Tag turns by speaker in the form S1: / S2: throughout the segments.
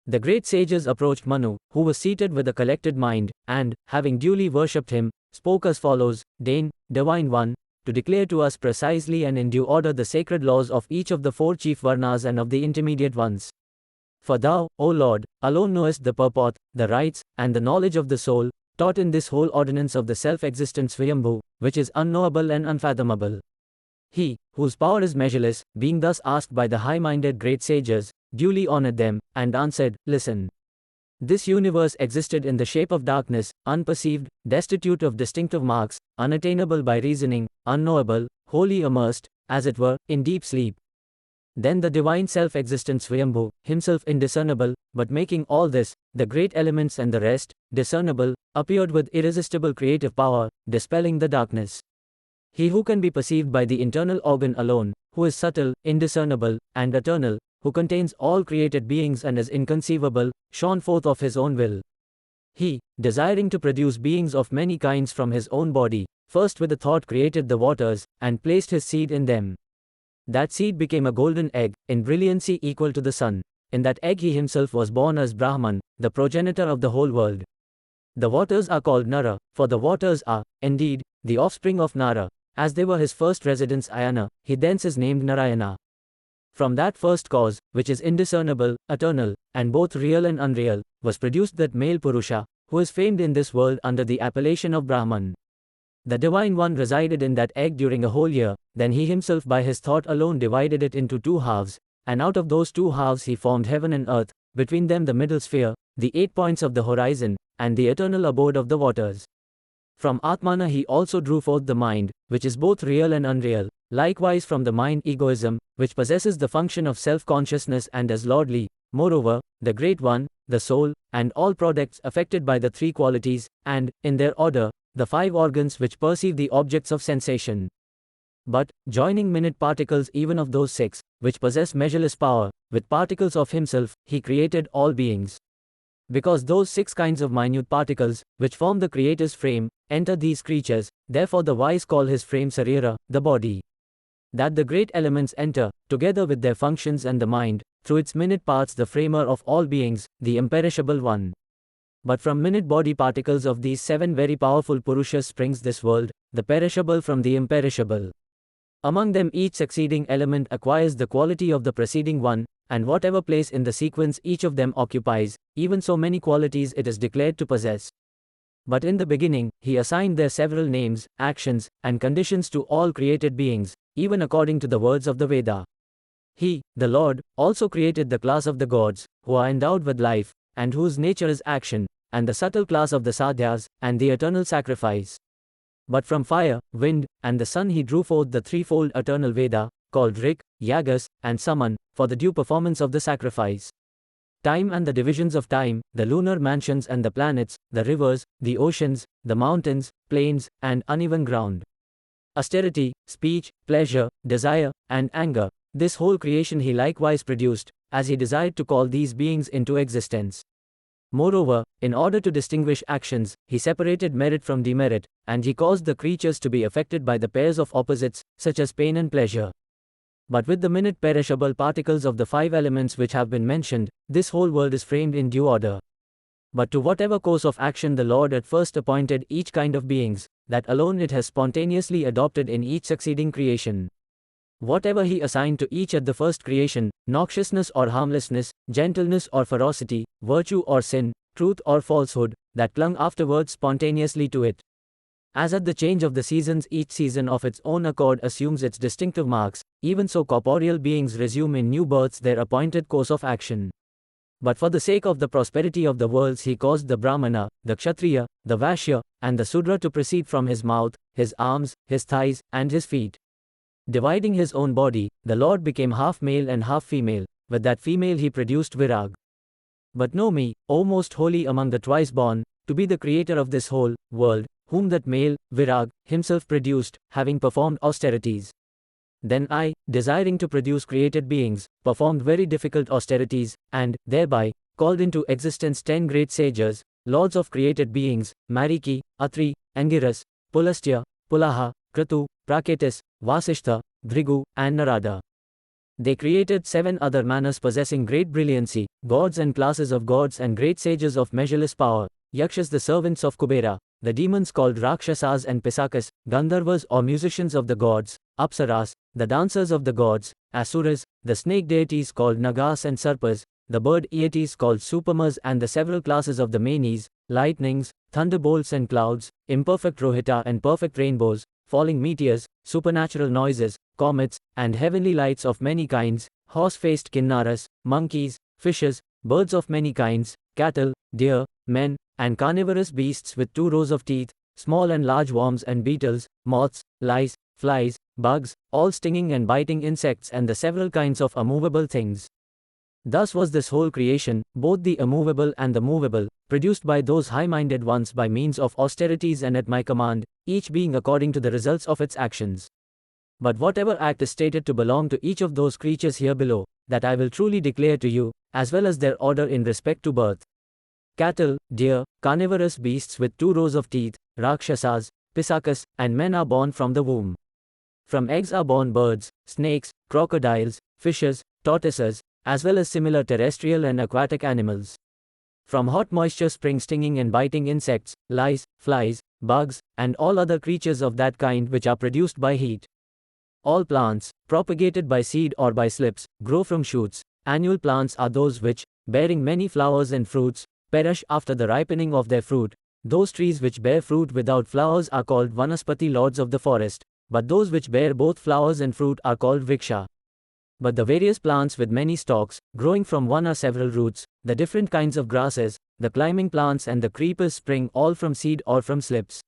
S1: The great sages approached Manu, who was seated with a collected mind, and, having duly worshipped him, spoke as follows: Deign, Divine One, to declare to us precisely and in due order the sacred laws of each of the four chief Varnas and of the intermediate ones. For thou, O Lord, alone knowest the purport, the rights, and the knowledge of the soul, taught in this whole ordinance of the self-existent Swayambhu, which is unknowable and unfathomable. He, whose power is measureless, being thus asked by the high-minded great sages, duly honored them, and answered, Listen. This universe existed in the shape of darkness, unperceived, destitute of distinctive marks, unattainable by reasoning, unknowable, wholly immersed, as it were, in deep sleep. Then the divine self-existent Swayambhu, himself indiscernible, but making all this, the great elements and the rest, discernible, appeared with irresistible creative power, dispelling the darkness. He who can be perceived by the internal organ alone, who is subtle, indiscernible, and eternal, who contains all created beings and is inconceivable, shone forth of his own will. He, desiring to produce beings of many kinds from his own body, first with a thought created the waters, and placed his seed in them. That seed became a golden egg, in brilliancy equal to the sun. In that egg he himself was born as Brahman, the progenitor of the whole world. The waters are called Nara, for the waters are, indeed, the offspring of Nara. As they were his first residence Ayana, he thence is named Narayana. From that first cause, which is indiscernible, eternal, and both real and unreal, was produced that male Purusha, who is famed in this world under the appellation of Brahman. The Divine One resided in that egg during a whole year, then he himself by his thought alone divided it into two halves, and out of those two halves he formed heaven and earth, between them the middle sphere, the 8 points of the horizon, and the eternal abode of the waters. From Atmana he also drew forth the mind, which is both real and unreal, likewise from the mind egoism, which possesses the function of self-consciousness and is lordly, moreover, the Great One, the soul, and all products affected by the three qualities, and, in their order, the 5 organs which perceive the objects of sensation. But, joining minute particles even of those 6, which possess measureless power, with particles of himself, he created all beings. Because those 6 kinds of minute particles, which form the Creator's frame, enter these creatures, therefore the wise call his frame Sarira, the body. That the great elements enter, together with their functions and the mind, through its minute parts the framer of all beings, the imperishable one. But from minute body particles of these 7 very powerful Purushas springs this world, the perishable from the imperishable. Among them each succeeding element acquires the quality of the preceding one, and whatever place in the sequence each of them occupies, even so many qualities it is declared to possess. But in the beginning, he assigned their several names, actions, and conditions to all created beings, even according to the words of the Veda. He, the Lord, also created the class of the gods, who are endowed with life, and whose nature is action, and the subtle class of the Sadhyas, and the eternal sacrifice. But from fire, wind, and the sun he drew forth the threefold eternal Veda, called Rik, Yagas, and Saman, for the due performance of the sacrifice. Time and the divisions of time, the lunar mansions and the planets, the rivers, the oceans, the mountains, plains, and uneven ground. Austerity, speech, pleasure, desire, and anger, this whole creation he likewise produced, as he desired to call these beings into existence. Moreover, in order to distinguish actions, he separated merit from demerit, and he caused the creatures to be affected by the pairs of opposites, such as pain and pleasure. But with the minute perishable particles of the 5 elements which have been mentioned, this whole world is framed in due order. But to whatever course of action the Lord at first appointed each kind of beings, that alone it has spontaneously adopted in each succeeding creation. Whatever he assigned to each at the first creation, noxiousness or harmlessness, gentleness or ferocity, virtue or sin, truth or falsehood, that clung afterwards spontaneously to it. As at the change of the seasons each season of its own accord assumes its distinctive marks, even so corporeal beings resume in new births their appointed course of action. But for the sake of the prosperity of the worlds he caused the Brahmana, the Kshatriya, the Vaishya, and the Sudra to proceed from his mouth, his arms, his thighs, and his feet. Dividing his own body, the Lord became half male and half female, with that female he produced Virag. But know me, O most holy among the twice born, to be the creator of this whole world, whom that male, Virag, himself produced, having performed austerities. Then I, desiring to produce created beings, performed very difficult austerities, and, thereby, called into existence 10 great sages, lords of created beings, Mariki, Atri, Angiras, Pulastya, Pulaha, Kratu, Praketis, Vasishtha, Dhrigu, and Narada. They created 7 other manas possessing great brilliancy, gods and classes of gods and great sages of measureless power, Yakshas the servants of Kubera, the demons called Rakshasas and Pisakas, Gandharvas or musicians of the gods, Apsaras, the dancers of the gods, Asuras, the snake deities called Nagas and Sarpas, the bird deities called Supamas and the several classes of the Manis, lightnings, thunderbolts and clouds, imperfect Rohita and perfect rainbows, falling meteors, supernatural noises, comets, and heavenly lights of many kinds, horse-faced kinnaras, monkeys, fishes, birds of many kinds, cattle, deer, men, and carnivorous beasts with 2 rows of teeth, small and large worms and beetles, moths, lice, flies, bugs, all stinging and biting insects and the several kinds of immovable things. Thus was this whole creation, both the immovable and the movable, produced by those high-minded ones by means of austerities and at my command, each being according to the results of its actions. But whatever act is stated to belong to each of those creatures here below, that I will truly declare to you, as well as their order in respect to birth. Cattle, deer, carnivorous beasts with 2 rows of teeth, Rakshasas, Pisakas, and men are born from the womb. From eggs are born birds, snakes, crocodiles, fishes, tortoises, as well as similar terrestrial and aquatic animals. From hot moisture spring stinging and biting insects, lice, flies, bugs, and all other creatures of that kind which are produced by heat. All plants, propagated by seed or by slips, grow from shoots. Annual plants are those which, bearing many flowers and fruits, perish after the ripening of their fruit. Those trees which bear fruit without flowers are called Vanaspati, lords of the forest, but those which bear both flowers and fruit are called Vriksha. But the various plants with many stalks, growing from one are several roots, the different kinds of grasses, the climbing plants and the creepers spring all from seed or from slips.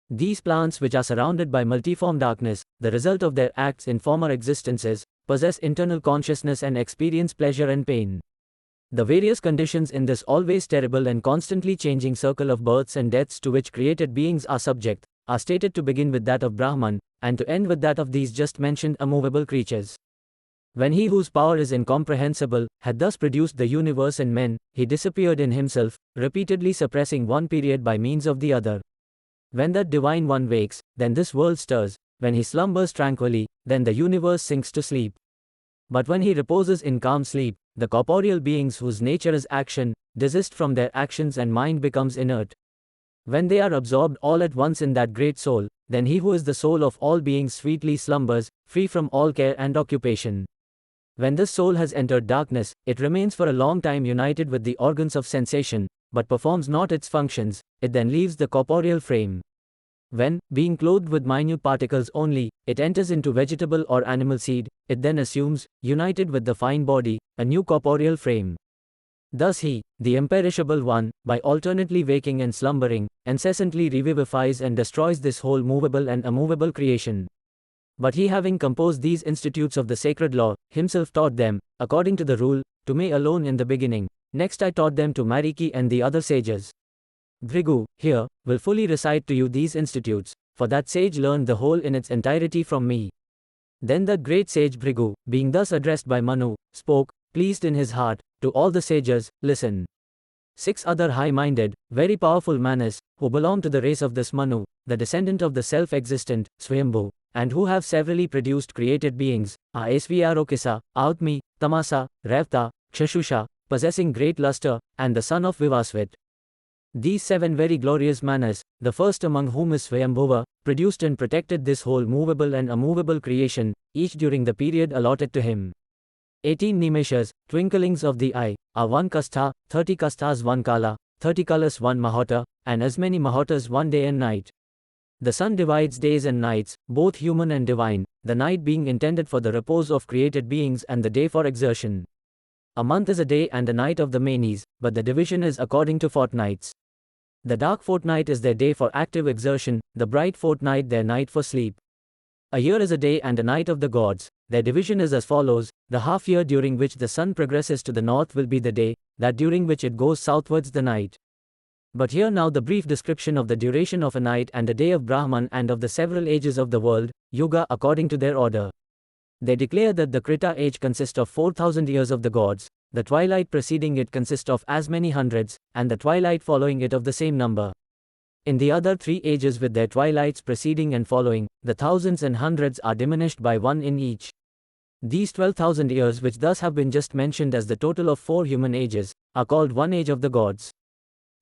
S1: These plants which are surrounded by multiform darkness, the result of their acts in former existences, possess internal consciousness and experience pleasure and pain. The various conditions in this always terrible and constantly changing circle of births and deaths to which created beings are subject, are stated to begin with that of Brahman, and to end with that of these just mentioned immovable creatures. When he whose power is incomprehensible, had thus produced the universe and men, he disappeared in himself, repeatedly suppressing one period by means of the other. When that divine one wakes, then this world stirs, when he slumbers tranquilly, then the universe sinks to sleep. But when he reposes in calm sleep, the corporeal beings whose nature is action, desist from their actions and mind becomes inert. When they are absorbed all at once in that great soul, then he who is the soul of all beings sweetly slumbers, free from all care and occupation. When this soul has entered darkness, it remains for a long time united with the organs of sensation, but performs not its functions, it then leaves the corporeal frame. When, being clothed with minute particles only, it enters into vegetable or animal seed, it then assumes, united with the fine body, a new corporeal frame. Thus he, the imperishable one, by alternately waking and slumbering, incessantly revivifies and destroys this whole movable and immovable creation. But he, having composed these institutes of the sacred law, himself taught them, according to the rule, to me alone in the beginning. Next I taught them to Mariki and the other sages. Bhrigu, here, will fully recite to you these institutes, for that sage learned the whole in its entirety from me. Then that great sage Bhrigu, being thus addressed by Manu, spoke, pleased in his heart, to all the sages, listen. 6 other high-minded, very powerful manas, who belong to the race of this Manu, the descendant of the self-existent, Swayambhu, and who have severally produced created beings, are Asvyarokisa, Autmi, Tamasa, Revta, Kshashusha, possessing great luster, and the son of Vivaswit. These 7 very glorious manas, the first among whom is Swayambhuva, produced and protected this whole movable and immovable creation, each during the period allotted to him. 18 nimeshas, twinklings of the eye, are 1 kastha, 30 kasthas 1 kala, 30 kalas 1 mahota, and as many mahotas 1 day and night. The sun divides days and nights, both human and divine, the night being intended for the repose of created beings and the day for exertion. A month is a day and a night of the Manis, but the division is according to fortnights. The dark fortnight is their day for active exertion, the bright fortnight their night for sleep. A year is a day and a night of the gods. Their division is as follows: the half year during which the sun progresses to the north will be the day, that during which it goes southwards the night. But here now the brief description of the duration of a night and a day of Brahman and of the several ages of the world, Yuga, according to their order. They declare that the Krita age consists of 4,000 years of the gods, the twilight preceding it consists of as many hundreds, and the twilight following it of the same number. In the other 3 ages with their twilights preceding and following, the thousands and hundreds are diminished by 1 in each. These 12,000 years, which thus have been just mentioned as the total of 4 human ages, are called one age of the gods.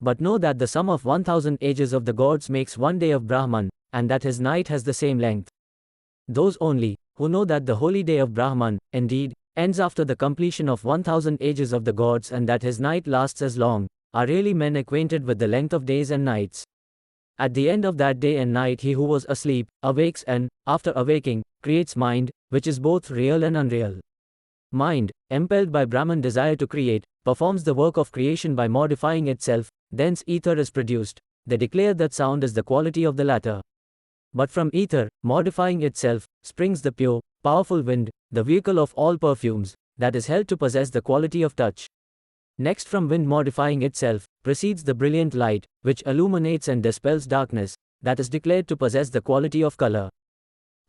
S1: But know that the sum of 1,000 ages of the gods makes one day of Brahman, and that his night has the same length. Those only who know that the holy day of Brahman, indeed, ends after the completion of 1,000 ages of the gods and that his night lasts as long, are really men acquainted with the length of days and nights. At the end of that day and night he who was asleep, awakes and, after awaking, creates mind, which is both real and unreal. Mind, impelled by Brahman desire to create, performs the work of creation by modifying itself, thence ether is produced. They declare that sound is the quality of the latter. But from ether, modifying itself, springs the pure, powerful wind, the vehicle of all perfumes, that is held to possess the quality of touch. Next, from wind modifying itself, proceeds the brilliant light, which illuminates and dispels darkness, that is declared to possess the quality of color.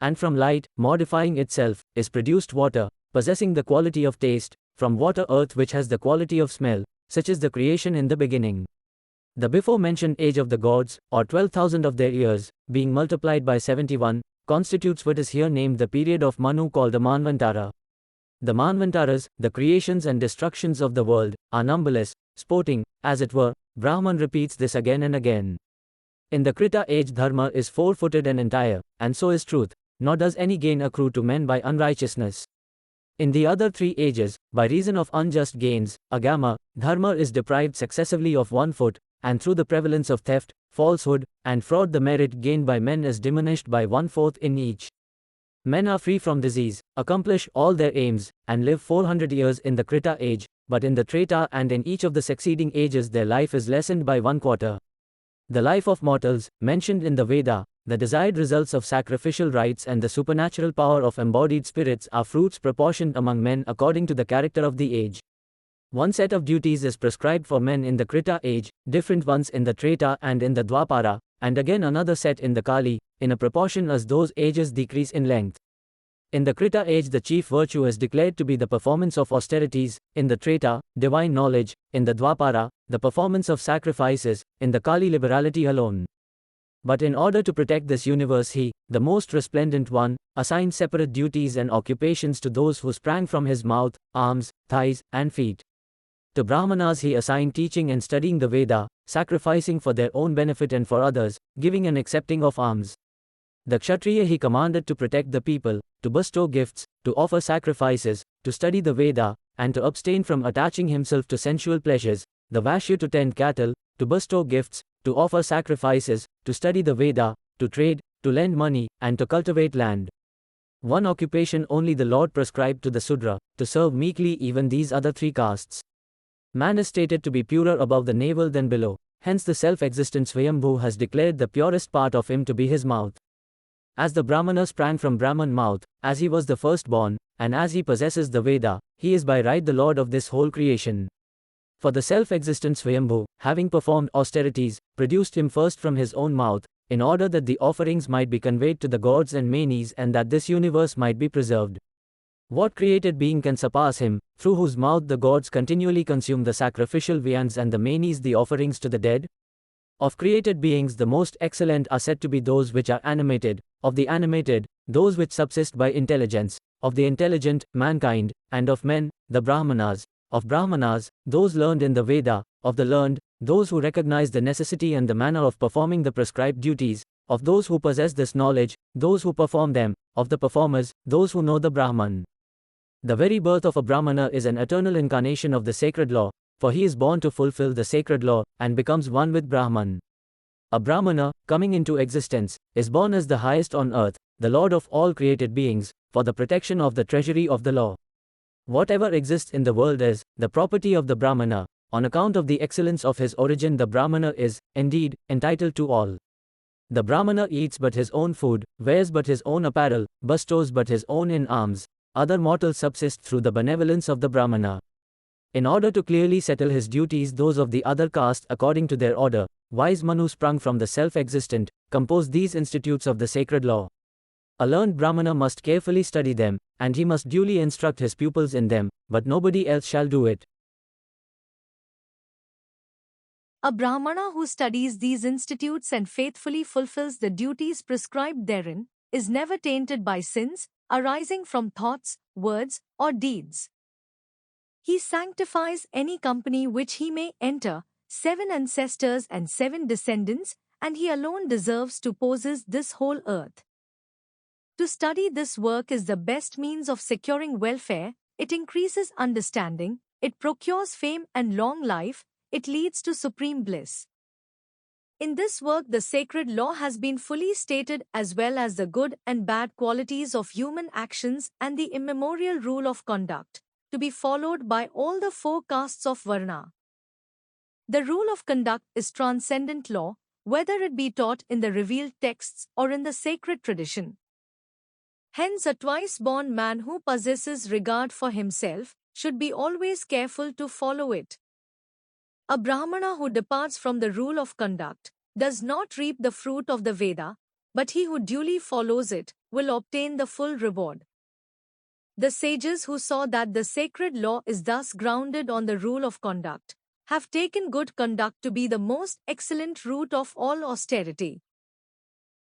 S1: And from light, modifying itself, is produced water, possessing the quality of taste, from water earth which has the quality of smell, such is the creation in the beginning. The before mentioned age of the gods, or 12,000 of their years, being multiplied by 71, constitutes what is here named the period of Manu called the Manvantara. The Manvantaras, the creations and destructions of the world, are numberless, sporting, as it were. Brahman repeats this again and again. In the Krita age Dharma is four-footed and entire, and so is truth, nor does any gain accrue to men by unrighteousness. In the other 3 ages, by reason of unjust gains, Agama, Dharma is deprived successively of 1 foot, and through the prevalence of theft, falsehood, and fraud the merit gained by men is diminished by 1/4 in each. Men are free from disease, accomplish all their aims, and live 400 years in the Krita age, but in the Treta and in each of the succeeding ages their life is lessened by 1/4. The life of mortals, mentioned in the Veda, the desired results of sacrificial rites and the supernatural power of embodied spirits are fruits proportioned among men according to the character of the age. One set of duties is prescribed for men in the Krita age, different ones in the Treta and in the Dwapara, and again another set in the Kali, in a proportion as those ages decrease in length. In the Krita age the chief virtue is declared to be the performance of austerities, in the Treta, divine knowledge, in the Dwapara, the performance of sacrifices, in the Kali liberality alone. But in order to protect this universe he, the most resplendent one, assigned separate duties and occupations to those who sprang from his mouth, arms, thighs, and feet. To Brahmanas he assigned teaching and studying the Veda, sacrificing for their own benefit and for others, giving and accepting of alms. The Kshatriya he commanded to protect the people, to bestow gifts, to offer sacrifices, to study the Veda, and to abstain from attaching himself to sensual pleasures. The Vaishya to tend cattle, to bestow gifts, to offer sacrifices, to study the Veda, to trade, to lend money, and to cultivate land. One occupation only the Lord prescribed to the Sudra, to serve meekly even these other 3 castes. Man is stated to be purer above the navel than below, hence the self-existent Swayambhu has declared the purest part of him to be his mouth. As the Brahmana sprang from Brahman mouth, as he was the firstborn, and as he possesses the Veda, he is by right the Lord of this whole creation. For the self-existent Swayambhu, having performed austerities, produced him first from his own mouth, in order that the offerings might be conveyed to the gods and manes and that this universe might be preserved. What created being can surpass him, through whose mouth the gods continually consume the sacrificial viands and the manes the offerings to the dead? Of created beings the most excellent are said to be those which are animated, of the animated, those which subsist by intelligence, of the intelligent, mankind, and of men, the Brahmanas, of Brahmanas, those learned in the Veda, of the learned, those who recognize the necessity and the manner of performing the prescribed duties, of those who possess this knowledge, those who perform them, of the performers, those who know the Brahman. The very birth of a Brahmana is an eternal incarnation of the sacred law, for he is born to fulfill the sacred law, and becomes one with Brahman. A Brahmana, coming into existence, is born as the highest on earth, the Lord of all created beings, for the protection of the treasury of the law. Whatever exists in the world is the property of the Brahmana. On account of the excellence of his origin the Brahmana is, indeed, entitled to all. The Brahmana eats but his own food, wears but his own apparel, bestows but his own in alms. Other mortals subsist through the benevolence of the Brahmana. In order to clearly settle his duties those of the other caste according to their order, wise Manu sprung from the self-existent, composed these institutes of the sacred law. A learned Brahmana must carefully study them, and he must duly instruct his pupils in them, but nobody else shall do it.
S2: A Brahmana who studies these institutes and faithfully fulfills the duties prescribed therein, is never tainted by sins, arising from thoughts, words, or deeds. He sanctifies any company which he may enter, 7 ancestors and 7 descendants, and he alone deserves to possess this whole earth. To study this work is the best means of securing welfare, it increases understanding, it procures fame and long life, it leads to supreme bliss. In this work the sacred law has been fully stated as well as the good and bad qualities of human actions and the immemorial rule of conduct, to be followed by all the 4 castes of Varna. The rule of conduct is transcendent law, whether it be taught in the revealed texts or in the sacred tradition. Hence a twice-born man who possesses regard for himself should be always careful to follow it. A Brahmana who departs from the rule of conduct does not reap the fruit of the Veda, but he who duly follows it will obtain the full reward. The sages who saw that the sacred law is thus grounded on the rule of conduct have taken good conduct to be the most excellent root of all austerity.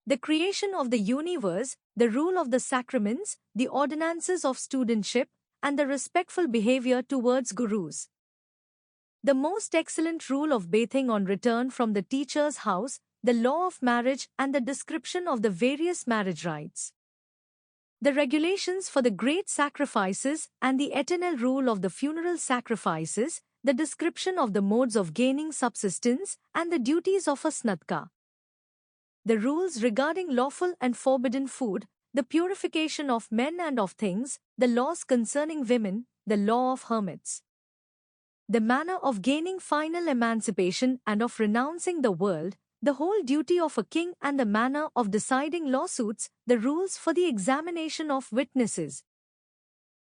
S2: The creation of the universe, the rule of the sacraments, the ordinances of studentship, and the respectful behavior towards gurus. The most excellent rule of bathing on return from the teacher's house, the law of marriage and the description of the various marriage rites. The regulations for the great sacrifices and the eternal rule of the funeral sacrifices, the description of the modes of gaining subsistence and the duties of a snadka. The rules regarding lawful and forbidden food, the purification of men and of things, the laws concerning women, the law of hermits. The manner of gaining final emancipation and of renouncing the world, the whole duty of a king and the manner of deciding lawsuits, the rules for the examination of witnesses.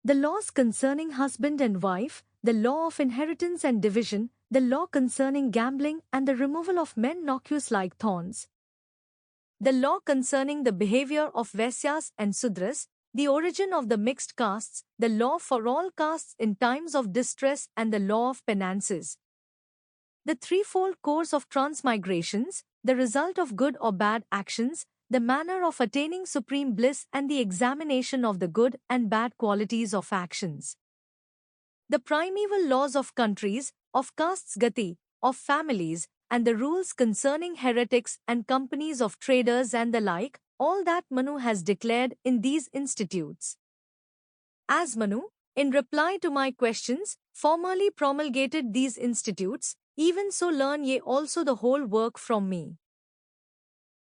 S2: The laws concerning husband and wife, the law of inheritance and division, the law concerning gambling and the removal of men nocus like thorns. The law concerning the behavior of Vaisyas and Sudras, the origin of the mixed castes, the law for all castes in times of distress and the law of penances. The threefold course of transmigrations, the result of good or bad actions, the manner of attaining supreme bliss and the examination of the good and bad qualities of actions. The primeval laws of countries, of castes gati, of families, and the rules concerning heretics and companies of traders and the like, all that Manu has declared in these institutes. As Manu, in reply to my questions, formerly promulgated these institutes, even so learn ye also the whole work from me.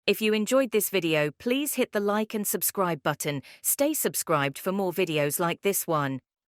S3: If you enjoyed this video, please hit the like and subscribe button. Stay subscribed for more videos like this one.